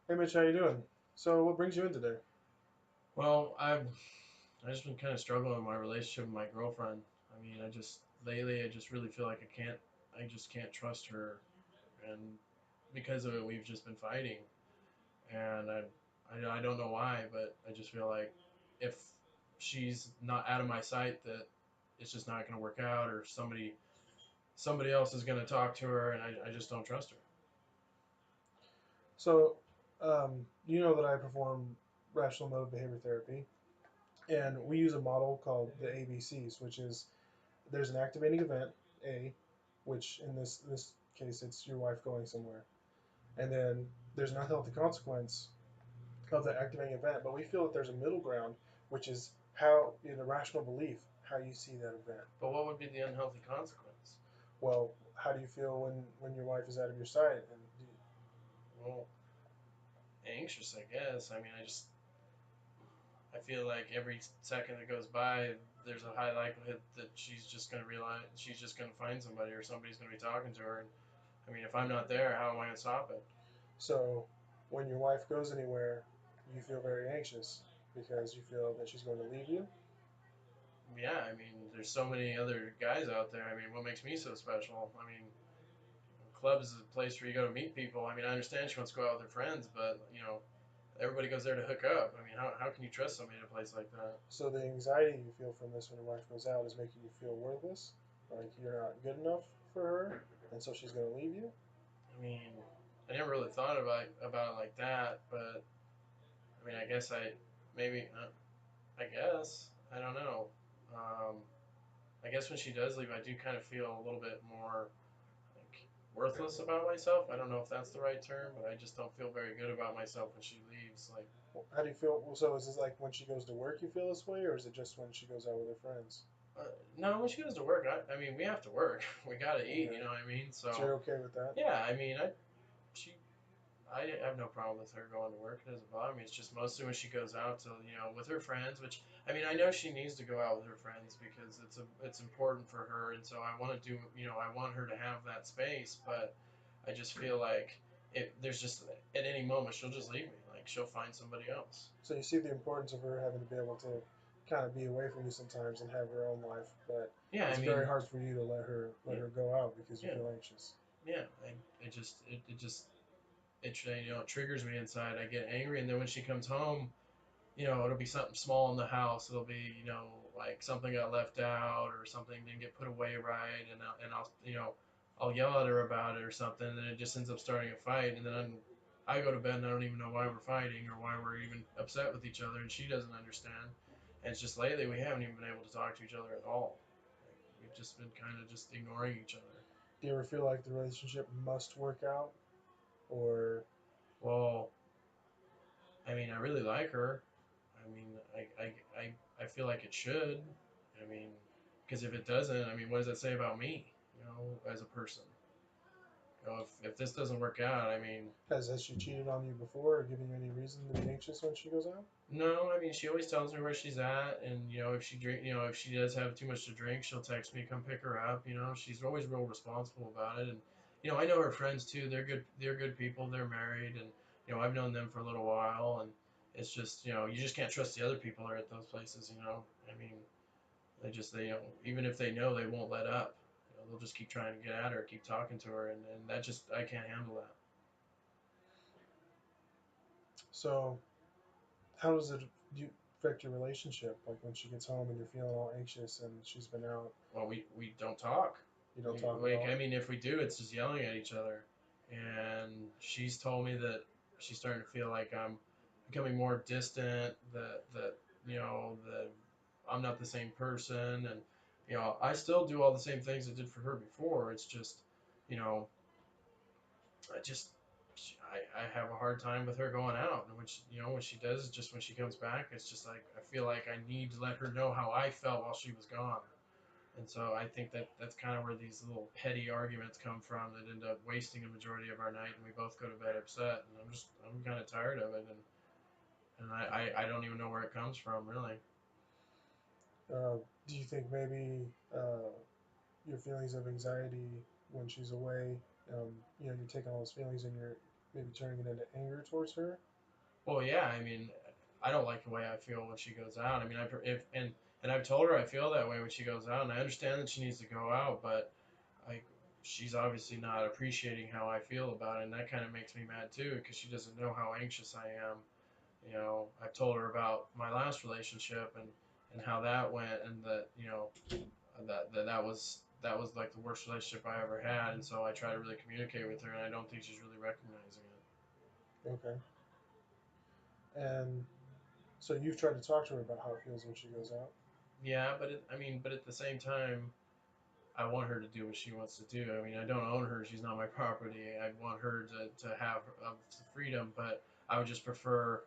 Hey Mitch, how you doing? So, what brings you in today? Well, I just been kind of struggling with my relationship with my girlfriend. I mean, I just lately I just really feel like I just can't trust her, and because of it, we've just been fighting, and I don't know why, but I just feel like if she's not out of my sight, that it's just not going to work out, or somebody else is going to talk to her, and I just don't trust her. So, you know that I perform rational motive behavior therapy, and we use a model called the ABCs, which is there's an activating event, A, which in this case it's your wife going somewhere, and then there's an unhealthy consequence of the activating event. But we feel that there's a middle ground, which is how in a rational belief how you see that event. But what would be the unhealthy consequence? Well, how do you feel when your wife is out of your sight and Well, anxious, I guess. I mean, I feel like every second that goes by, there's a high likelihood that she's just going to realize she's just going to find somebody or somebody's going to be talking to her. And I mean, if I'm not there, how am I going to stop it? So when your wife goes anywhere, you feel very anxious because you feel that she's going to leave you. Yeah, I mean, there's so many other guys out there. I mean, what makes me so special? I mean, clubs is a place where you go to meet people. I mean, I understand she wants to go out with her friends, but everybody goes there to hook up. I mean, how can you trust somebody in a place like that? So the anxiety you feel from this when your wife goes out is making you feel worthless, like you're not good enough for her, and so she's going to leave you. I mean, I never really thought about it like that, but I mean, I guess maybe I guess I don't know. Um, I guess when she does leave, I do kind of feel a little bit more like worthless about myself. I don't know if that's the right term, but I just don't feel very good about myself when she leaves. Like, How do you feel? Well, so is this like when she goes to work you feel this way, or is it just when she goes out with her friends? no, when she goes to work, I mean, we have to work. We gotta eat. You Okay, know what I mean? so So you're okay with that? yeah, I mean, she I have no problem with her going to work. It doesn't bother me. It's just mostly when she goes out to with her friends. Which I mean, I know she needs to go out with her friends because it's important for her, and so I want to do I want her to have that space. But I just feel like there's just at any moment she'll just leave me. Like she'll find somebody else. So you see the importance of her having to be able to kind of be away from you sometimes and have her own life, but Yeah, I it's very mean, hard for you to let yeah, her go out because you yeah, feel anxious. yeah. It just it triggers me inside. I get angry, and then when she comes home, it'll be something small in the house. It'll be, like something got left out or something didn't get put away right, I'll yell at her about it or something, and then it just ends up starting a fight, and then I go to bed and I don't even know why we're fighting or why we're even upset with each other, and she doesn't understand. And it's just lately we haven't even been able to talk to each other at all. Like we've just been kind of just ignoring each other. Do you ever feel like the relationship must work out, or Well, I mean, I really like her. I mean, I feel like it should. I mean, because if it doesn't, I mean, what does that say about me, as a person? If this doesn't work out, I mean, has she cheated on you before, or given you any reason to be anxious when she goes out? no, I mean, she always tells me where she's at, and if she does have too much to drink, she'll text me, come pick her up. She's always real responsible about it, and I know her friends too. They're good people. They're married, and I've known them for a little while, and it's just you just can't trust the other people that are at those places. I mean, even if they know, they won't let up. They'll just keep trying to get at her, keep talking to her, and that just I can't handle that. So how does it affect your relationship? Like when she gets home and you're feeling all anxious and she's been out, Well, we don't talk. you don't We talk at like all. I mean, if we do, it's just yelling at each other. And she's told me that she's starting to feel like I'm becoming more distant. That I'm not the same person, and I still do all the same things I did for her before. It's just you know I just I have a hard time with her going out, and when she does, just when she comes back, it's just like I feel like I need to let her know how I felt while she was gone. And so I think that that's kind of where these little petty arguments come from that end up wasting a majority of our night, and we both go to bed upset. And I'm kind of tired of it, and I don't even know where it comes from really. Do you think maybe your feelings of anxiety when she's away, you're taking all those feelings and you're maybe turning it into anger towards her. Well, yeah, I mean, I don't like the way I feel when she goes out. I mean, if and I've told her I feel that way when she goes out, and I understand that she needs to go out, but like she's obviously not appreciating how I feel about it, and that kind of makes me mad too because she doesn't know how anxious I am. I've told her about my last relationship and how that went, and that that was like the worst relationship I ever had, and so I try to really communicate with her, and I don't think she's really recognizing it. Okay. And so you've tried to talk to her about how it feels when she goes out. Yeah, but at the same time, I want her to do what she wants to do. I mean, I don't own her; she's not my property. I want her to have freedom, but I would just prefer,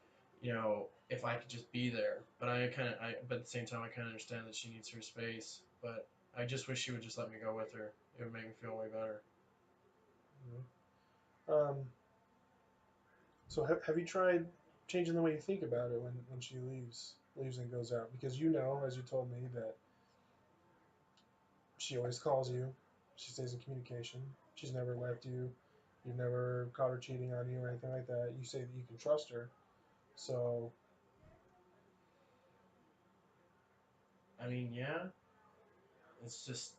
if I could just be there. But at the same time, I kind of understand that she needs her space. But I just wish she would just let me go with her. It would make me feel way better. Mhm. So have you tried changing the way you think about it when she leaves and goes out? Because you know, as you told me, that she always calls you. She stays in communication. She's never left you. You've never caught her cheating on you or anything like that. You say that you can trust her. So I mean, yeah, it's just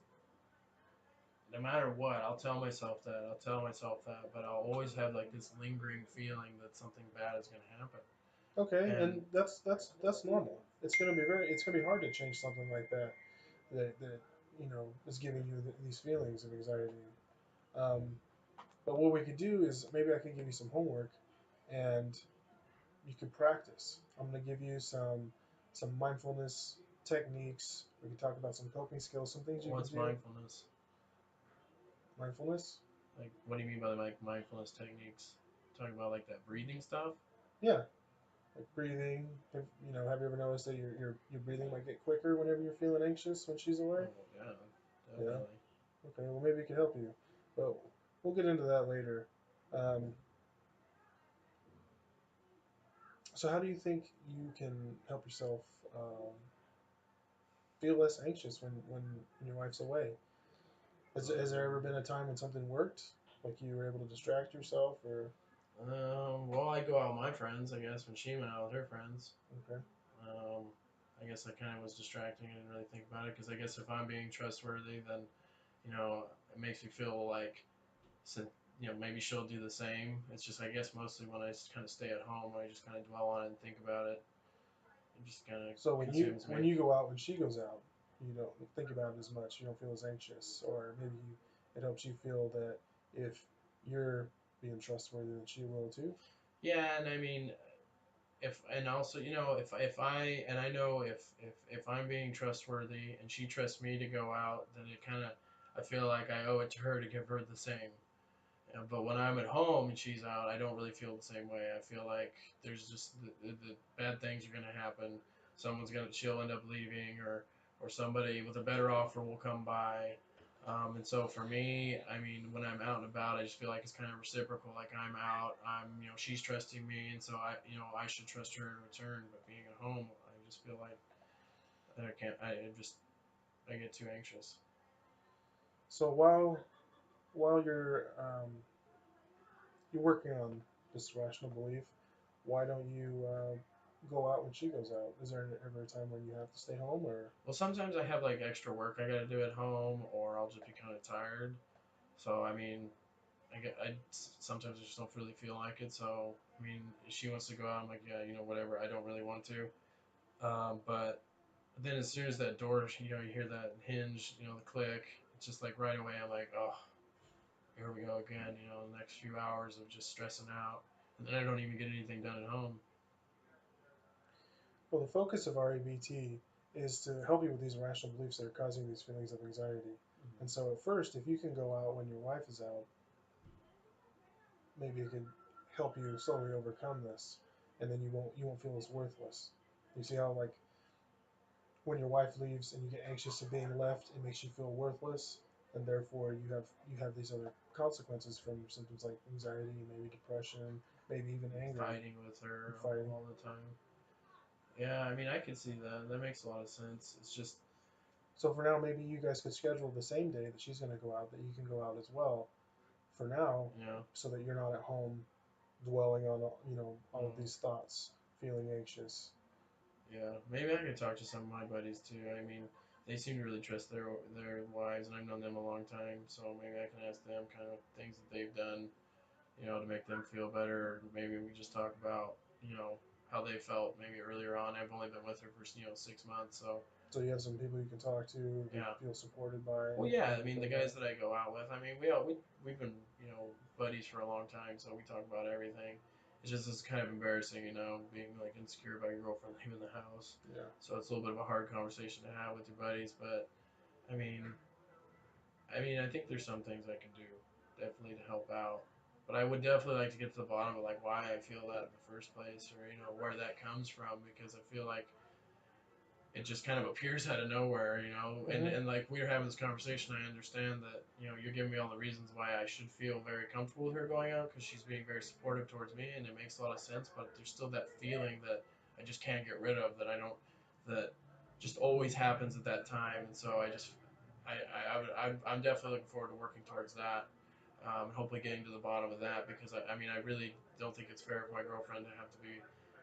no matter what, I'll tell myself that. I'll tell myself that, but I'll always have like this lingering feeling that something bad is going to happen. okay, And and that's normal. It's gonna be hard to change something like that that is giving you these feelings of anxiety. Um, but what we could do is maybe I could give you some homework, and you can practice. I'm gonna give you some mindfulness techniques. We can talk about some coping skills, some things you can what's do. mindfulness? Mindfulness, Like, what do you mean by like mindfulness techniques? Talking about like that breathing stuff? yeah, like breathing. Have you ever noticed that your breathing might get quicker whenever you're feeling anxious when she's away? Oh yeah, Yeah. definitely. Okay. Well, maybe it can help you, but we'll get into that later. Um, so, how do you think you can help yourself um, feel less anxious when your wife's away? Has there ever been a time when something worked, like you were able to distract yourself, or Well, I go out with my friends. I guess when she went out with her friends, okay? um, I guess I kind of was distracting. I didn't really think about it because I guess if I'm being trustworthy, then it makes me feel like, so, maybe she'll do the same. It's just I guess mostly when I just kind of stay at home, I just kind of dwell on it and think about it. It just kind of So consumes me. when you go out when she goes out, you don't think about it as much. You don't feel as anxious, or maybe it helps you feel that if you're being trustworthy, then she will too. Yeah, and I mean, if and also if I and I know if I'm being trustworthy and she trusts me to go out, then it kind of I feel like I owe it to her to give her the same. But when I'm at home and she's out, I don't really feel the same way. I feel like there's just the bad things are gonna happen. She'll end up leaving, or somebody with a better offer will come by. And so for me, I mean, when I'm out and about, I just feel like it's kind of reciprocal. Like I'm out, she's trusting me, and so I should trust her in return. But being at home, I just feel like I can't. I get too anxious. So while you're working on this rational belief, why don't you go out when she goes out? Is there ever a time when you have to stay home, or Well, sometimes I have like extra work I gotta do at home, or I'll just be kind of tired. So I mean, sometimes I just don't really feel like it. So I mean, if she wants to go out, I'm like, yeah, whatever. I don't really want to. But then as soon as that door, you hear that hinge, the click. It's just like right away. I'm like, oh, here we go again. The next few hours of just stressing out, and then I don't even get anything done at home. well, the focus of REBT is to help you with these irrational beliefs that are causing these feelings of anxiety. And Mm-hmm. so at first, if you can go out when your wife is out, maybe it could help you slowly overcome this, and then you won't feel as worthless. You see how like when your wife leaves and you get anxious of being left, it makes you feel worthless, and therefore you have these other consequences from symptoms like anxiety, maybe depression, maybe even anger Fighting with and her fighting. all the time. Yeah, I mean, I can see that. That makes a lot of sense. It's just, So for now, maybe you guys could schedule the same day that she's going to go out, that you can go out as well. For now, you know, so that you're not at home. dwelling on all of Mm. these thoughts, feeling anxious. Yeah, maybe I could talk to some of my buddies too. I mean, they seem to really trust their wives, and I've known them a long time, so maybe I can ask them kind of things that they've done, to make them feel better. Maybe we just talk about, how they felt maybe earlier on. I've only been with her for 6 months, so So you have some people you can talk to that yeah. feel supported by Well, yeah. I anything mean, the like guys that. that I go out with, I mean, we've been buddies for a long time, so we talk about everything. It's kind of embarrassing, being like insecure about your girlfriend leaving the house. Yeah. So it's a little bit of a hard conversation to have with your buddies, but I mean, I think there's some things I can do definitely to help out. But I would definitely like to get to the bottom of like why I feel that in the first place, or where that comes from, because I feel like it just kind of appears out of nowhere, and Hmm. like we were having this conversation. I understand that you're giving me all the reasons why I should feel very comfortable with her going out because she's being very supportive towards me, and it makes a lot of sense. But there's still that feeling that I just can't get rid of, that I don't, that just always happens at that time, and so I'm definitely looking forward to working towards that, and hopefully getting to the bottom of that, because I really don't think it's fair for my girlfriend to have to be,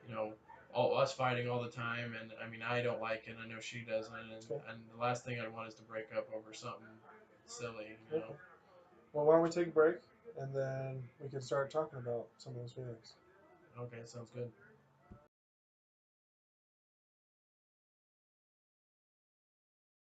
you know, all us fighting all the time, and I don't like it. I know she doesn't, Okay. and the last thing I want is to break up over something silly. Okay. Well, why don't we take a break and then we can start talking about some of those feelings. Okay, sounds good.